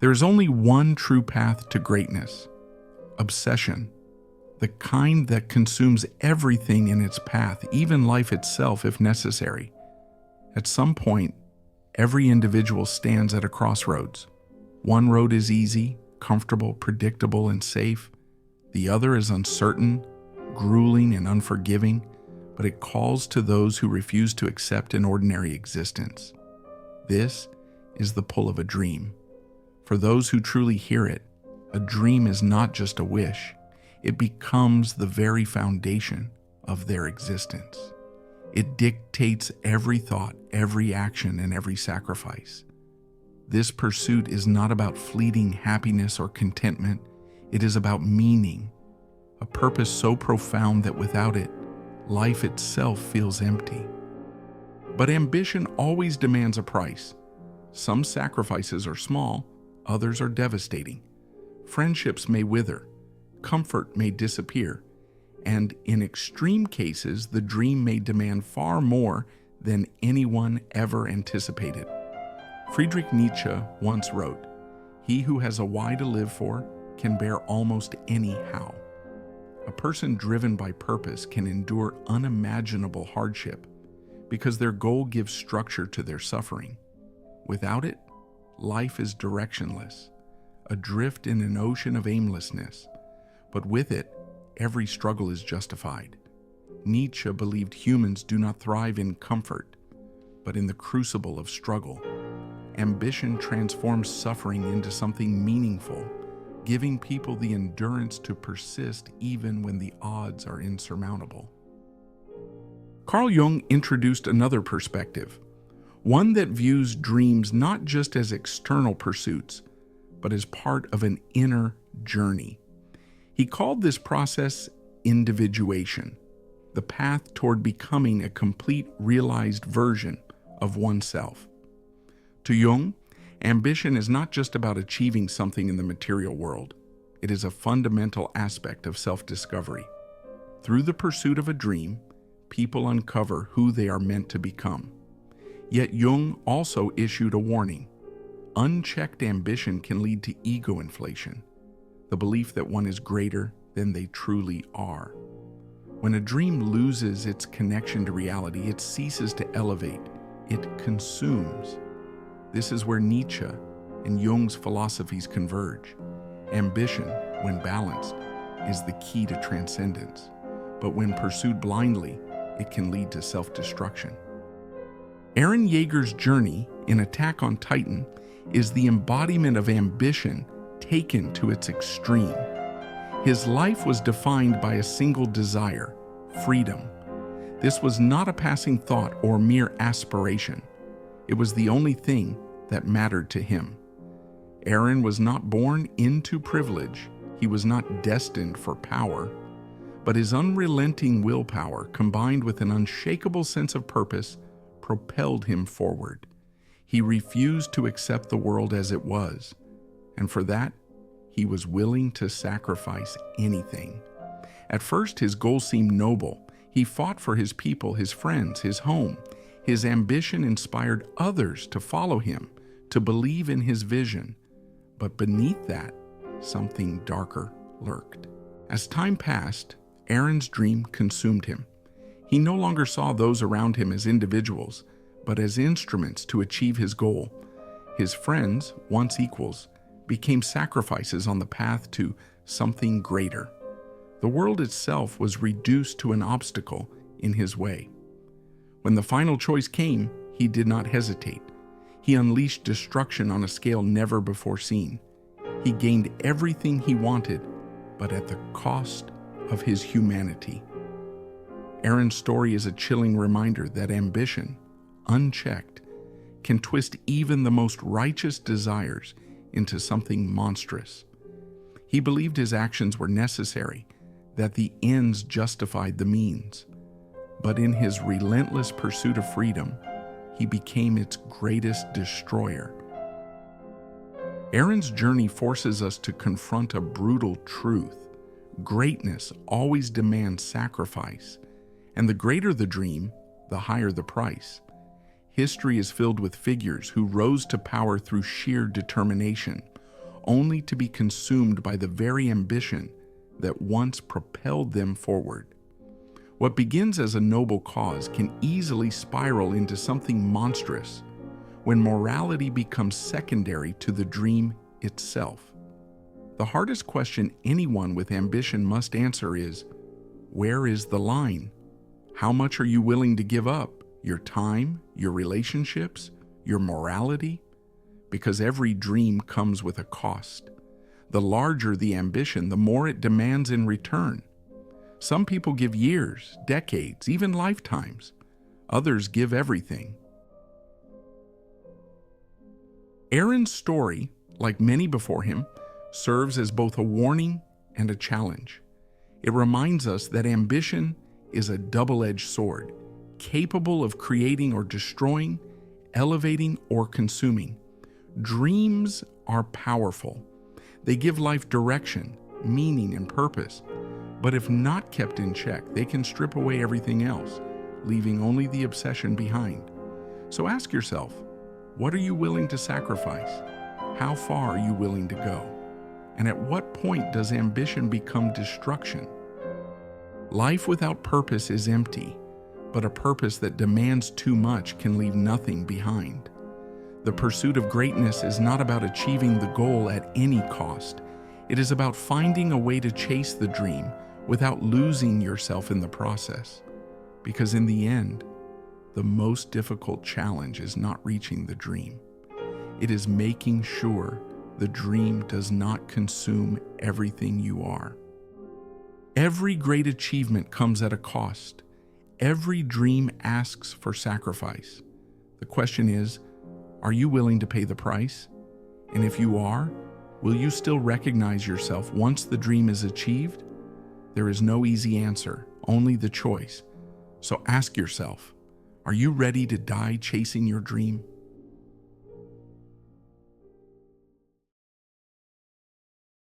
There is only one true path to greatness: obsession, the kind that consumes everything in its path, even life itself if necessary. At some point, every individual stands at a crossroads. One road is easy, comfortable, predictable, and safe. The other is uncertain, grueling, and unforgiving, but it calls to those who refuse to accept an ordinary existence. This is the pull of a dream. For those who truly hear it, a dream is not just a wish. It becomes the very foundation of their existence. It dictates every thought, every action, and every sacrifice. This pursuit is not about fleeting happiness or contentment. It is about meaning, a purpose so profound that without it, life itself feels empty. But ambition always demands a price. Some sacrifices are small, others are devastating. Friendships may wither, comfort may disappear, and in extreme cases, the dream may demand far more than anyone ever anticipated. Friedrich Nietzsche once wrote, "He who has a why to live for can bear almost any how." A person driven by purpose can endure unimaginable hardship because their goal gives structure to their suffering. Without it, life is directionless, adrift in an ocean of aimlessness. But with it, every struggle is justified. Nietzsche believed humans do not thrive in comfort, but in the crucible of struggle. Ambition transforms suffering into something meaningful, giving people the endurance to persist even when the odds are insurmountable. Carl Jung introduced another perspective, one that views dreams not just as external pursuits, but as part of an inner journey. He called this process individuation, the path toward becoming a complete realized version of oneself. To Jung, ambition is not just about achieving something in the material world. It is a fundamental aspect of self-discovery. Through the pursuit of a dream, people uncover who they are meant to become. Yet Jung also issued a warning. Unchecked ambition can lead to ego inflation, the belief that one is greater than they truly are. When a dream loses its connection to reality, it ceases to elevate, it consumes. This is where Nietzsche and Jung's philosophies converge. Ambition, when balanced, is the key to transcendence, but when pursued blindly, it can lead to self-destruction. Eren Yeager's journey in Attack on Titan is the embodiment of ambition taken to its extreme. His life was defined by a single desire: freedom. This was not a passing thought or mere aspiration. It was the only thing that mattered to him. Eren was not born into privilege. He was not destined for power. But his unrelenting willpower, combined with an unshakable sense of purpose, propelled him forward. He refused to accept the world as it was, and for that, he was willing to sacrifice anything. At first, his goal seemed noble. He fought for his people, his friends, his home. His ambition inspired others to follow him, to believe in his vision. But beneath that, something darker lurked. As time passed, Eren's dream consumed him. He no longer saw those around him as individuals, but as instruments to achieve his goal. His friends, once equals, became sacrifices on the path to something greater. The world itself was reduced to an obstacle in his way. When the final choice came, he did not hesitate. He unleashed destruction on a scale never before seen. He gained everything he wanted, but at the cost of his humanity. Eren's story is a chilling reminder that ambition, unchecked, can twist even the most righteous desires into something monstrous. He believed his actions were necessary, that the ends justified the means. But in his relentless pursuit of freedom, he became its greatest destroyer. Eren's journey forces us to confront a brutal truth. Greatness always demands sacrifice, and the greater the dream, the higher the price. History is filled with figures who rose to power through sheer determination, only to be consumed by the very ambition that once propelled them forward. What begins as a noble cause can easily spiral into something monstrous when morality becomes secondary to the dream itself. The hardest question anyone with ambition must answer is, where is the line? How much are you willing to give up? Your time, your relationships, your morality? Because every dream comes with a cost. The larger the ambition, the more it demands in return. Some people give years, decades, even lifetimes. Others give everything. Eren's story, like many before him, serves as both a warning and a challenge. It reminds us that ambition is a double-edged sword, capable of creating or destroying, elevating or consuming. Dreams are powerful. They give life direction, meaning, and purpose. But if not kept in check, they can strip away everything else, leaving only the obsession behind. So ask yourself, what are you willing to sacrifice? How far are you willing to go? And at what point does ambition become destruction? Life without purpose is empty, but a purpose that demands too much can leave nothing behind. The pursuit of greatness is not about achieving the goal at any cost. It is about finding a way to chase the dream without losing yourself in the process. Because in the end, the most difficult challenge is not reaching the dream. It is making sure the dream does not consume everything you are. Every great achievement comes at a cost. Every dream asks for sacrifice. The question is, are you willing to pay the price? And if you are, will you still recognize yourself once the dream is achieved? There is no easy answer, only the choice. So ask yourself, are you ready to die chasing your dream?